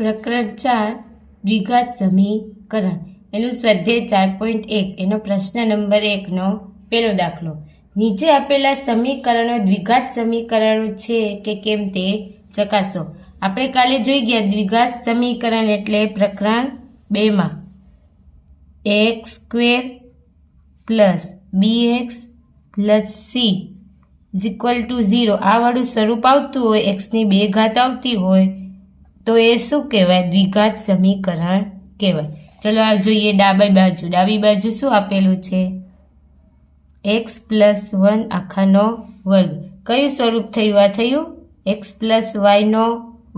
પ્રકરણ 4 દ્વિઘાત સમીકરણ એનું સ્વાધ્યાય 4.1 એનો પ્રશ્ન નંબર 1 નો પહેલો દાખલો. નીચે આપેલા સમીકરણો દ્વિઘાત સમીકરણો છે કે કેમ તે ચકાસો. આપણે કાલે જોઈ ગયા દ્વિઘાત સમીકરણ એટલે પ્રકરણ 2 માં x² plus bx plus c = 0 આ વાળું સ્વરૂપ આવતું હોય, x ની 2 ઘાત આવતી હોય તો એ શું કહેવાય? દ્વિઘાત સમીકરણ કહેવાય. ચલો આ જોઈએ ડાબી બાજુ શું આપેલું છે? x + 1 આખાનો વર્ગ. કયું સ્વરૂપ થયું? આ થયું x + y નો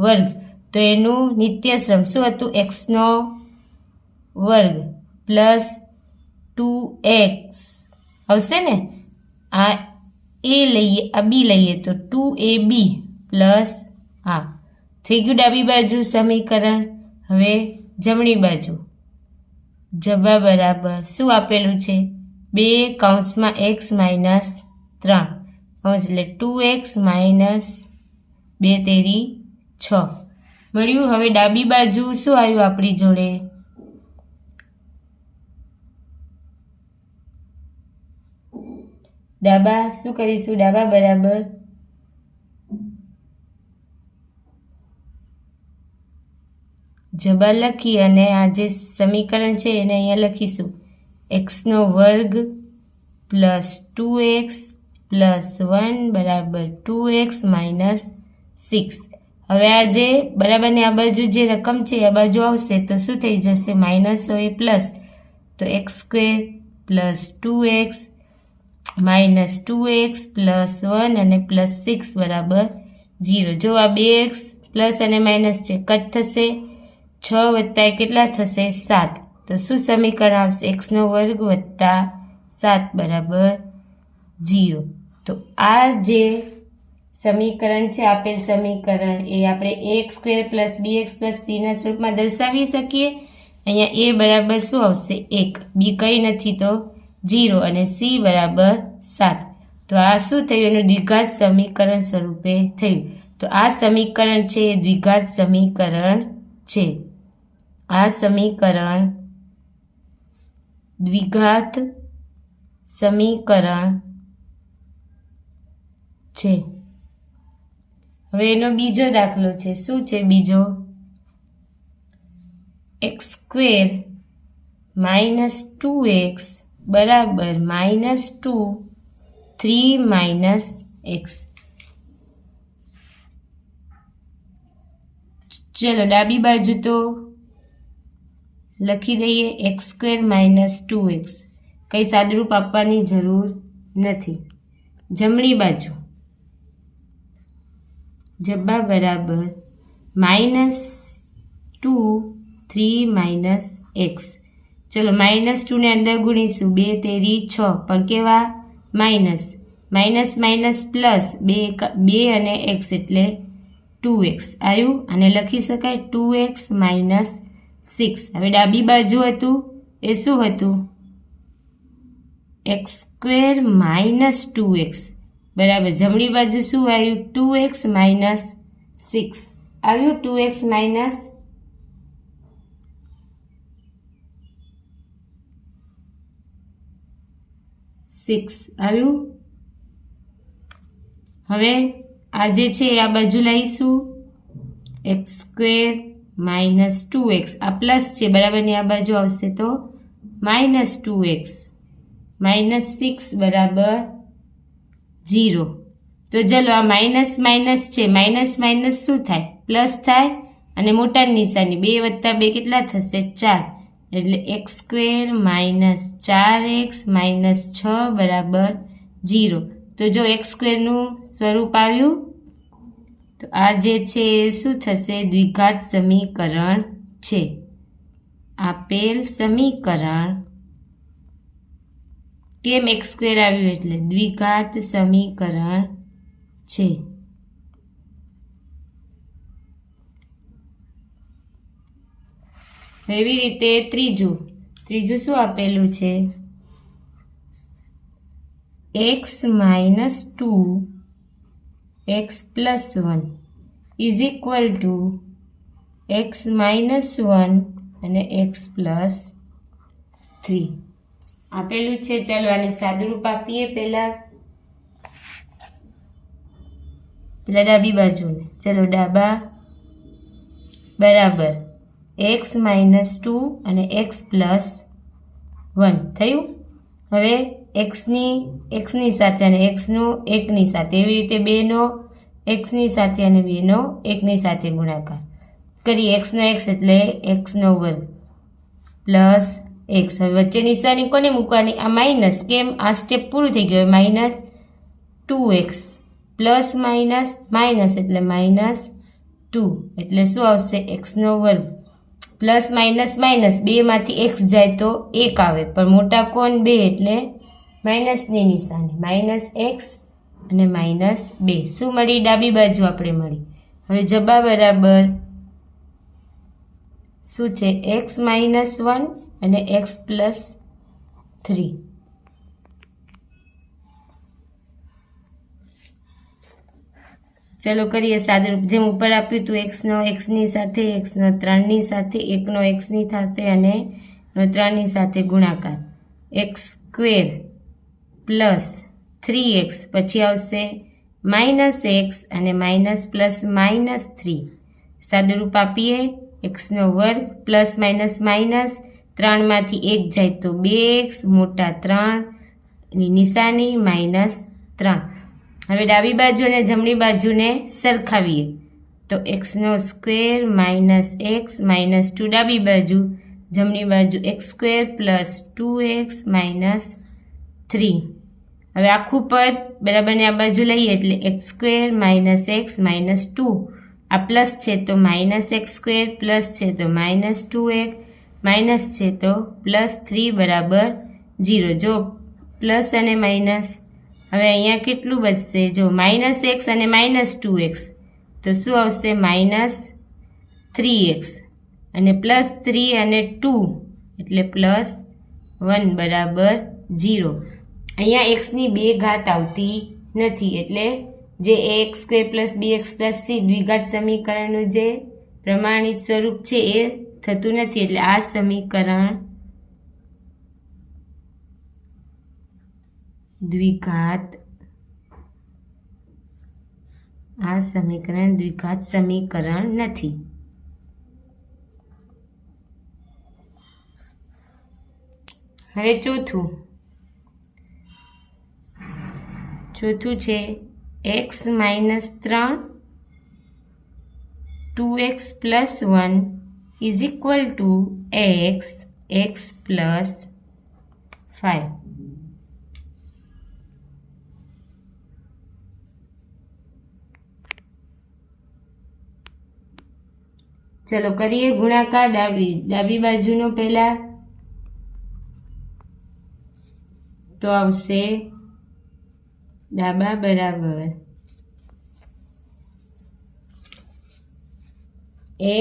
વર્ગ. તો એનું નિત્યસમ શું હતું? x નો વર્ગ પ્લસ 2x આવશે ને. આ a લઈએ, આ b લઈએ તો 2ab પ્લસ આ થઈ ગયું ડાબી બાજુ સમીકરણ. હવે જમણી બાજુ જબા બરાબર શું આપેલું છે? 2 કૌંસમાં x - 3 કૌંસ એટલે 2x - 2 તેરી 6 મળ્યું. હવે ડાબી બાજુ શું આવ્યું આપણી જોડે? ડાબા શું કરીશું? ડાબા બરાબર જબા લખી અને આ જે સમીકરણ છે એને અહીંયા લખીશું. x નો વર્ગ પ્લસ 2x પ્લસ 1 બરાબર 2x - 6. હવે આ જે બરાબરની આ બાજુ જે રકમ છે આ બાજુ આવશે તો શું થઈ જશે? માઇનસ હોય પ્લસ, તો x² plus 2x minus 2x plus 1 અને પ્લસ 6 બરાબર 0. જો આ 2x પ્લસ અને માઇનસ છે કટ થશે, 6 વત્તા કેટલા થશે? 7. તો શું સમીકરણ આવશે? x નો વર્ગ વત્તા 7 બરાબર 0. તો આ જે સમીકરણ છે આપેલ સમીકરણ એ આપણે ax² plus bx plus c ના સ્વરૂપમાં દર્શાવી શકીએ. અહીંયા a બરાબર શું આવશે? 1, b કંઈ નથી તો 0 અને c બરાબર 7. તો આ શું થયું? એનું દ્વિઘાત સમીકરણ સ્વરૂપે થયું. તો આ સમીકરણ છે એ દ્વિઘાત સમીકરણ છે. આ સમીકરણ દ્વિઘાત સમીકરણ છે. હવે એનો બીજો દાખલો છે. શું છે બીજો? x² - 2x બરાબર -2 3 - x. ચલો ડાબી બાજુ તો લખી દઈએ x² - 2x. કંઈ સાદરૂપ આપવાની જરૂર નથી. જમણી બાજુ જબા બરાબર -2 3 - x. ચલો -2 ને અંદર ગુણીશું, 2 તેરી 6 પણ કેવા? માઇનસ માઇનસ પ્લસ 2 અને x એટલે 2x આવ્યું. અને લખી શકાય 2x - 6. હવે ડાબી બાજુ હતું એ શું હતું? x² - 2x બરાબર જમણી બાજુ શું આવ્યું? 2x - 6 આવ્યું. 2x - 6 આવ્યું. હવે આ જે છે આ બાજુ લઈશું x² - 2x. આ પ્લસ છે બરાબરની આ બાજુ આવશે તો -2x -6 બરાબર 0. તો ચલો આ માઇનસ છે, માઇનસ શું થાય? પ્લસ થાય અને મોટાની નિશાની 2 વત્તા 2 કેટલા થશે? 4. એટલે x² - 4x - 6 બરાબર 0. તો જો x² નું સ્વરૂપ આવ્યું તો આ જે છે શું થશે? દ્વિઘાત સમીકરણ છે. આપેલ સમીકરણ કેમ x² આવ્યું? એટલે દ્વિઘાત સમીકરણ છે. એવી રીતે ત્રીજું શું આપેલું છે? x - 2x + 1 = x -1 અને x + 3 આપેલું છે। ચાલો આને સાદુરૂપ આપીએ પહેલા ડાબી બાજુને। ચલો ડાબા બરાબર x -2 અને x + 1 થયું। હવે x ની સાથે અને x નો 1 ની સાથે એવી રીતે 2 નો x ની સાથે અને 2 નો 1 ની સાથે ગુણાકાર કરીએ। x નો x એટલે x નો વર્ગ પ્લસ x। હવે વચ્ચે નિશાની કોને મૂકવાની? આ માઇનસ। કેમ? આ સ્ટેપ પૂરું થઈ ગયું। -2x પ્લસ માઇનસ માઇનસ એટલે -2 એટલે શું આવશે? x નો વર્ગ પ્લસ માઇનસ માઇનસ 2 માંથી x જાય તો 1 આવે, પણ મોટા કોણ 2 એટલે માઇનસની નિશાની -x અને -2 શું મળી? ડાબી બાજુ આપણે મળી। હવે જબા બરાબર શું છે? x -1 અને x + 3। ચલો કરીએ સાદુરૂપ। જેમ ઉપર આપ્યું હતું x નો x ની સાથે, x નો 3 ની સાથે, 1 નો x ની સાથે અને 3 ની સાથે ગુણાકાર x² + 3x પછી આવશે -x અને -+−3 સાદુરૂપ આપીએ। x નો વર્ગ પ્લસ માઇનસ માઇનસ 3 માંથી 1 જાય તો 2x મોટા 3 ની નિશાની -3। હવે ડાબી બાજુ અને જમણી બાજુને સરખાવીએ તો x² - x -2 ડાબી બાજુ, જમણી બાજુ x² + 2x - 3। હવે આખું પદ બરાબરને આ બાજુ લઈએ એટલે x² - x -2 આ પ્લસ છે તો -x² પ્લસ છે તો -2x માઇનસ છે તો +3 બરાબર 0। જો પ્લસ અને માઇનસ હવે અહીંયા કેટલું બચશે? જો -x અને -2x તો શું આવશે? -3x અને +3 અને 2 એટલે +1 બરાબર 0। અહીંયા x ની 2 ઘાત આવતી નથી એટલે જે ax² + bx + c દ્વિઘાત સમીકરણનું જે પ્રમાણિત સ્વરૂપ છે એ થતું નથી, એટલે આ સમીકરણ દ્વિઘાત સમીકરણ નથી। હવે ચોથું છે x -3 2x + 1 = x + 5। ચલો કરીએ ગુણાકાર। ડાબી બાજુનો પહેલા તો આવશે ડાબા બરાબર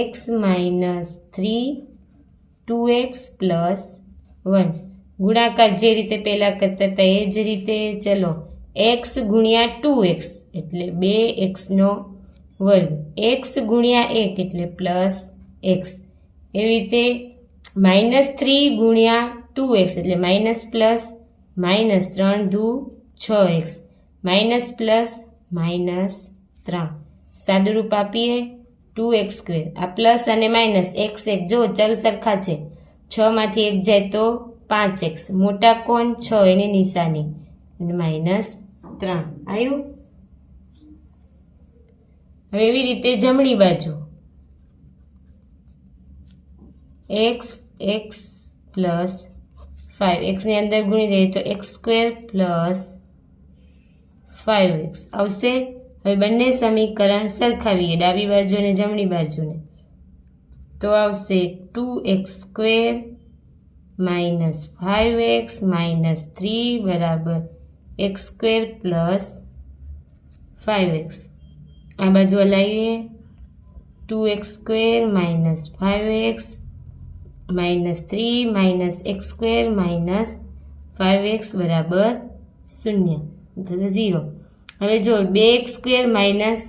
x -3 2x + 1 ગુણાકાર જે રીતે પહેલા કરતા હતા એ જ રીતે। ચલો x × 2x એટલે 2x નો વર્ગ, x × 1 એટલે +x, એવી રીતે -3 × 2x એટલે -+−3 દુ 6x -+−3 સાદુરૂપ આપીએ 2x² આ પ્લસ અને માઇનસ x જો ચલ સરખા છે, 6 માંથી 1 જાય તો 5x મોટા કોણ 6 એની નિશાની -3 આવ્યું। હવે એવી રીતે જમણી બાજુ x + 5 x ની અંદર ગુણી દઈએ તો x² + 5x આવશે। હવે બંને સમીકરણ સરખાવીએ ડાબી બાજુ અને જમણી બાજુને તો આવશે 2x² - 5x - 3 બરાબર x² + 5x આ બાજુ હલાવીએ 2x² - 5x - 3 - x² - 5x બરાબર 0 હવે જો 2x²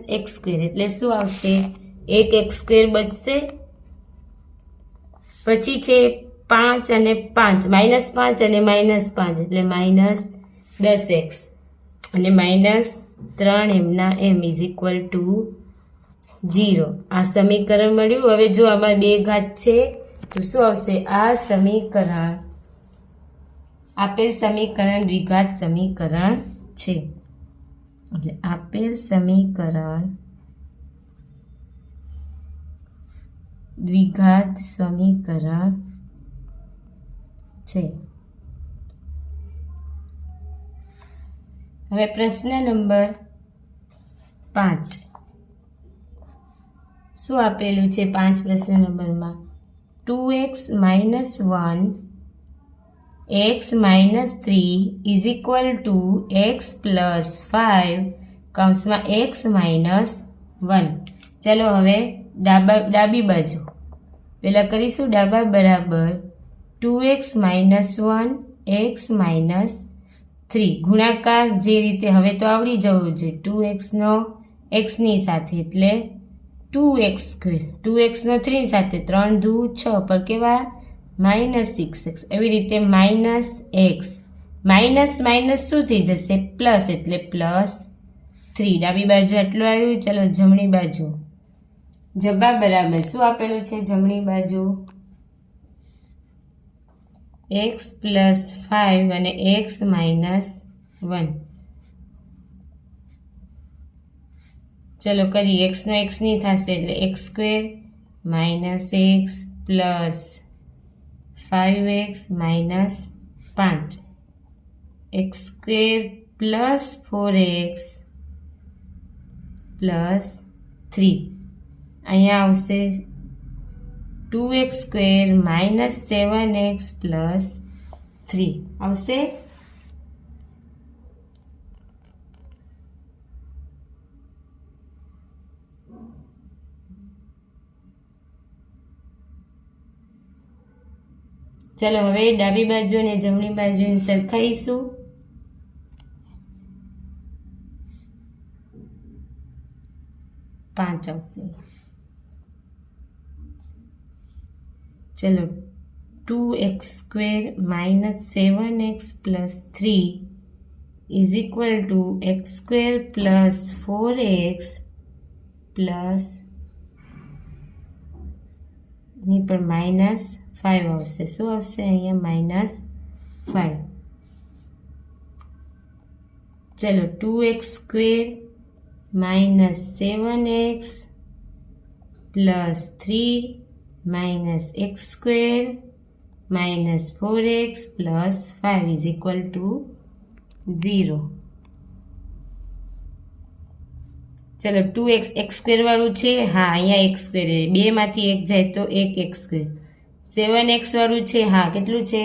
- x² એટલે શું આવશે? 1x² બચશે પછી છે 5 અને 5 -5 અને -5 એટલે -10x અને -3 એમના એમ ઇઝ ઇક્વલ ટુ 0. આ સમીકરણ મળ્યું. હવે જો આમાં 2 ઘાત છે તો શું આવશે? આ સમીકરણ આપેલ સમીકરણ દ્વિઘાત સમીકરણ છે. એટલે આપેલ સમીકરણ દ્વિઘાત સમીકરણ છે. હવે પ્રશ્ન નંબર 5 શું આપેલું છે? 5 પ્રશ્ન નંબરમાં 2x - 1 x - 3 is equal to x plus 5 કૌંસમાં x - 1. ચાલો હવે ડાબી બાજુ પહેલાં કરીશું. ડાબા બરાબર 2x - 1 x - 3 ગુણાકાર જે રીતે હવે તો આવડી જવું જોઈએ. 2x નો xની સાથે એટલે 2x², 2x નો 3 સાથે 3 દુ 6 પર કેવા -6x. એવી રીતે -x માઇનસ શું થઈ જશે? પ્લસ એટલે +3. ડાબી બાજુ આટલું આવ્યું. ચલો જમણી બાજુ જબા બરાબર શું આપેલું છે? જમણી બાજુ x પ્લસ 5 અને x -1. ચલો કરી. x નો xની થશે એટલે x² - x plus 5x - 5 x² plus 4x plus 3. અહીંયા આવશે 2x² - 7x પ્લસ 3 આવશે. ચાલો હવે ડાબી બાજુ અને જમણી બાજુને સરખાઈશું. પાંચ આવશે. चलो 2x² - 7x plus 3 is equal to x² plus 4x plus ની પર -5 આવશે. શું આવશે અહીંયા? -5. ચલો 2x² - 7x plus 3 minus x² minus 4x plus 5 is equal to 0. चलो 2x x² वाળું છે. હા અહીંયા x² બેમાંથી એક જાય તો 1x². 7x વાળું છે. હા કેટલું છે?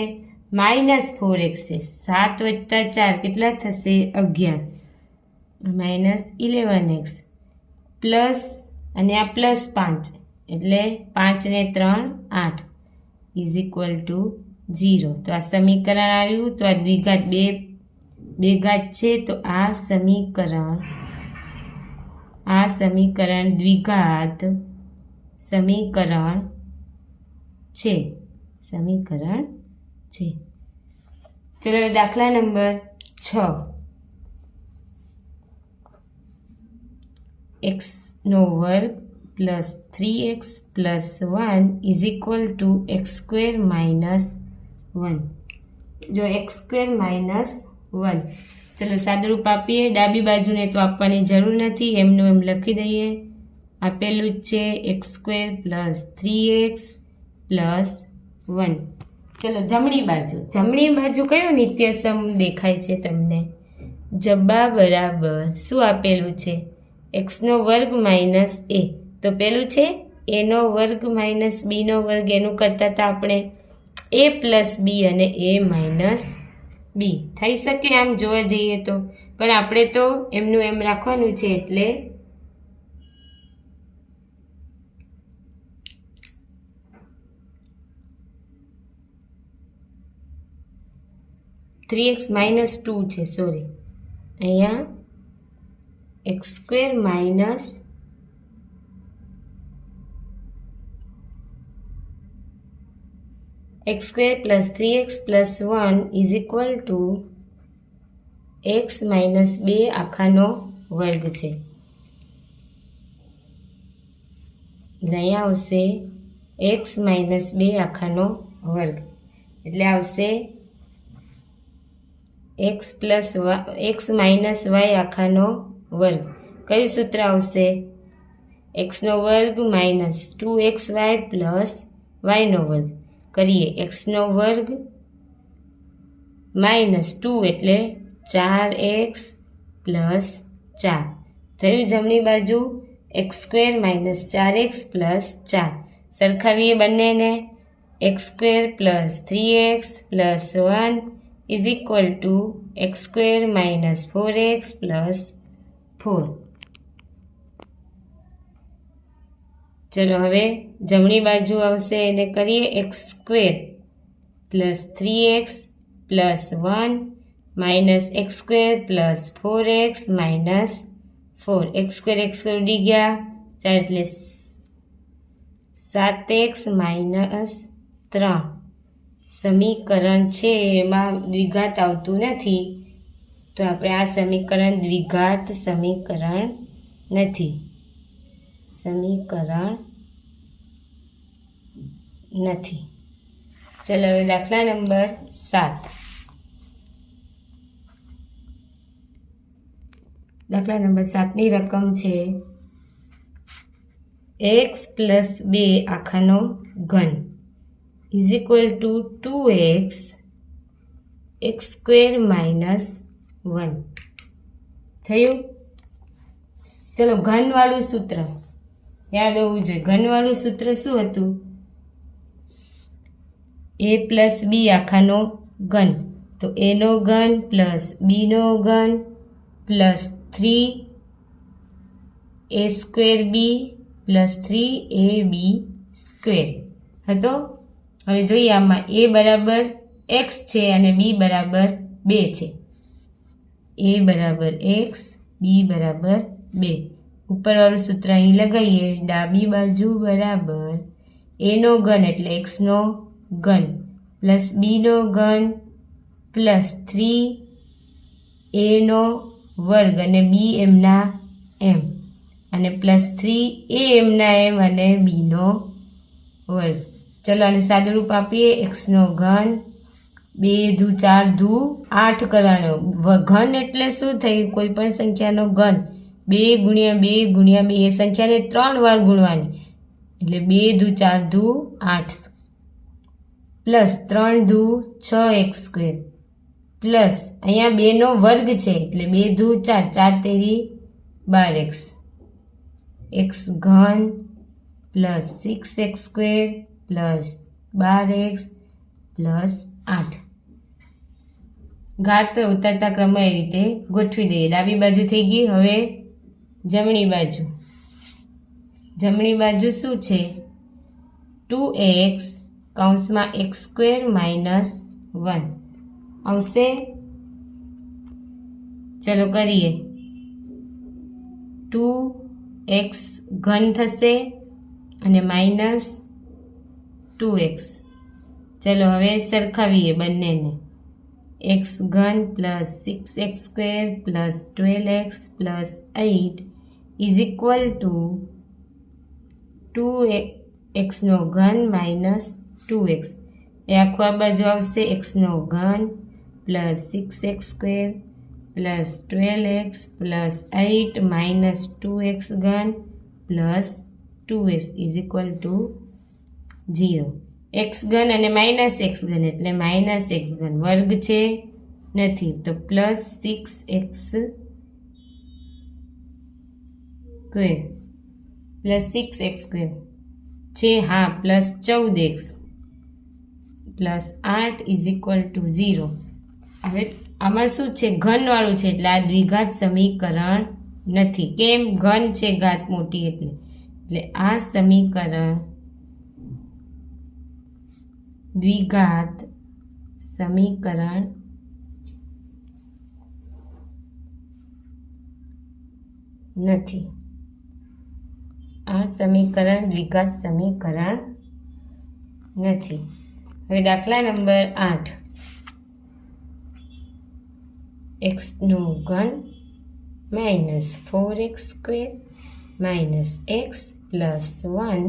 -4x છે. 7 + 4 કેટલા થશે? 11 -11x પ્લસ અને આ +5 એટલે 5 ને 3 8 ઇઝ ઇક્વલ ટુ 0. તો આ સમીકરણ આવ્યું. તો આ દ્વિઘાત બે ઘાત છે. તો આ સમીકરણ દ્વિઘાત સમીકરણ છે. ચલો હવે દાખલા number 6. x² plus 3x plus 1 is equal to x² minus 1. જો x² minus 1. ચલો સાદુરૂપ આપીએ. ડાબી બાજુને તો આપવાની જરૂર નથી, એમનું એમ લખી દઈએ. આપેલું જ છે x² plus 3x plus 1. ચલો જમણી બાજુ કયો નિત્યસમ દેખાય છે તમને? જબા બરાબર શું આપેલું છે? x² minus a. તો પેલું છે a² - b². એનું કરતા હતા આપણે a plus b અને a minus b. થઈ શકે આમ જોવા જઈએ તો, પણ આપણે તો એમનું એમ રાખવાનું છે. એટલે 3x - 2 છે. સોરી, અહીંયા x² minus x square plus 3x plus 1 is equal to x minus 2 आखानो वर्ग है। અહીંયા આવશે एक्स माइनस 2 आखानो वर्ग એટલે આવશે एक्स माइनस वाय आखानो वर्ग। कયું सूत्र આવશે? एक्स नो वर्ग माइनस 2xy प्लस वाय नो वर्ग। करिए एक्स नो वर्ग माइनस 2 એટલે 4x प्लस 4 થયું જમણી બાજુ X square minus 4x plus 4 सरखावीए बंनेने X square plus 3x plus 1 is equal to X square minus 4x plus 4। चलो हवे जमणी बाजू आवशे एने करिए X square plus 3x plus 1 minus X square plus 4x minus 4 X square उड़ी गया 4 એટલે 7x माइनस 3 समीकरण छे एमां द्विघात आवतुं नथी तो आपणे आ समीकरण द्विघात समीकरण नथी। समीकरण नहीं। चलो हवे दाखला नंबर 7। दाखला नंबर 7 नी रकम छे एक्स प्लस 2 आखानो घन is equal to 2x x square minus 1 थयुं। चलो घन वाळुं सूत्र याद होवुं जोईए। घन वाळुं सूत्र शुं हतुं? ए प्लस बी आखानो घन तो ए नो घन प्लस बी नो घन plus 3a square b plus 3ab square हतो। हवे जोईए आमां ए बराबर एक्स छे अने बी बराबर 2 छे। ए बराबर एक्स बी बराबर 2 ऊपर वाळुं सूत्र अहीं लगाईए। डाबी बाजू बराबर ए नो घन एटले एक्स नो घन प्लस बी नो घन प्लस 3a नो वर्ग अने बी एमना एम अने प्लस 3a एमना एम अने बी नो वर्ग। चलो आने सादुरूप आपीए एक्स नो घन 2 दू 4 दू 8 करवानो। घन एटले शुं थयुं? कोईपण संख्यानो घन 2 गुणिया 2 गुणिया 2 ए संख्याने 3 वार गुणवानी एटले 2 दू 4 दू 8 प्लस 3 दू 6x स्क्वेर प्लस अहींया 2 नो वर्ग छे एटले 2 दू 4 4 तेरी 12x एक्स घन plus 6x square plus 12x plus 8 घात उतरता क्रम ए रीते गोठवी दઈએ। डाबी बाजू थई गई। हवे जमणी बाजू। जमणी बाजू शुं छे? 2x काउंस में एक्स स्क्वेर माइनस 1 आवशे। चलो करिए 2x घन थशे अने माइनस 2x। चलो हवे सरखावीए बंनेने एक्स घन plus 6x square plus 12x plus 8 is equal to 2x नो घन माइनस 2x। ए आखो आ बाजू आवशे एक्स नो घन plus 6x square plus 12x plus 8 minus 2x घन plus 2x is equal to 0। X घन अने माइनस एक्स घन एटले माइनस एक्स घन वर्ग छे नहीं तो plus 6x square plus 6x square छे हाँ plus 14x plus 8 is equal to 0। हवे आमां शुं छे? घन वाळुं छे एटले आ द्विघात समीकरण नथी। केम? घन छे घात मोटी एटले आ समीकरण द्विघात समीकरण नहीं। आ समीकरण द्विघात समीकरण नहीं। હવે દાખલા નંબર 8 x નો ઘન minus 4x square minus x plus 1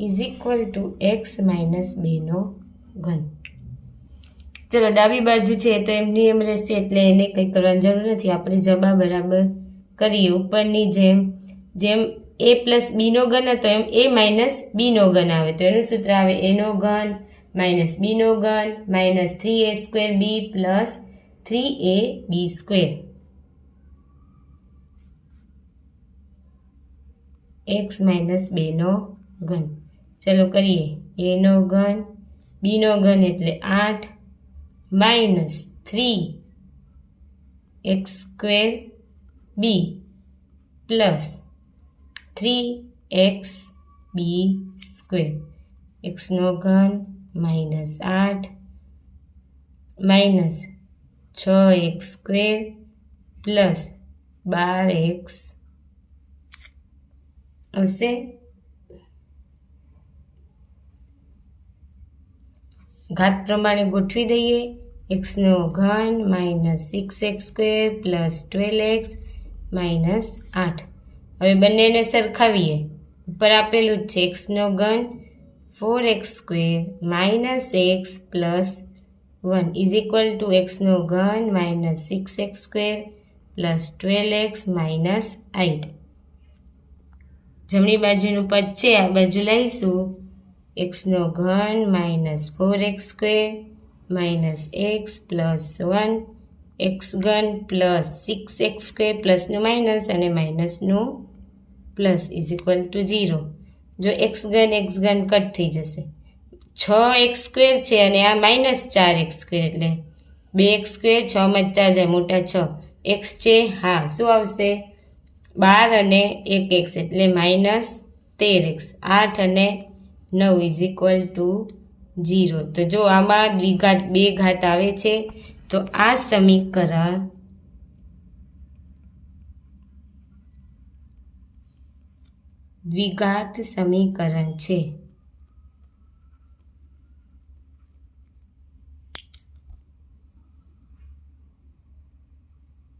is equal to x minus 2નો ઘન. ચલો ડાબી બાજુ છે તો એમની એમ રહેશે એટલે એને કંઈ કરવાની જરૂર નથી. આપણે જબા બરાબર કરીએ. ઉપરની જેમ a પ્લસ બીનો ઘન હતો એમ a માઇનસ બીનો ઘન આવે તો એનું સૂત્ર આવે એનો ઘન માઇનસ બીનો ઘન minus 3a square B plus 3ab square x minus 2નો ઘન. ચલો કરીએ. એનો ઘન બીનો ઘન એટલે 8 minus 3x square B plus 3xb square xનો ઘન minus 8 minus 6x square plus 12x આવશે. ઘાત પ્રમાણે ગોઠવી દઈએ. xનો ઘન minus 6x square plus 12x minus 8. હવે બંનેને સરખાવીએ. ઉપર આપેલું જ છે xનો ઘન 4x square minus x plus 1 is equal to xનો ઘન minus 6x square plus 12x minus 8. જમણી બાજુનું પદ છે આ બાજુ લઈશું. xનો ઘન minus 4x square minus x plus 1 x ઘન પ્લસ 6x સ્ક્વેર પ્લસનું માઇનસ અને માઇનસનું પ્લસ ઇઝ ઇક્વલ ટુ 0. જો x ઘન કટ થઈ જશે. 6x સ્ક્વેર છે અને આ માઇનસ 4x સ્ક્વેર એટલે 2x સ્ક્વેર 6 માં 4 જાય મોટા 6 x છે. હા શું આવશે 12 અને 1x એટલે માઇનસ 13x 8 અને 9 ઇઝ ઇક્વલ ટુ 0. તો જો આમાં દ્વિઘાત 2 ઘાત આવે છે તો આ સમીકરણ દ્વિઘાત સમીકરણ છે.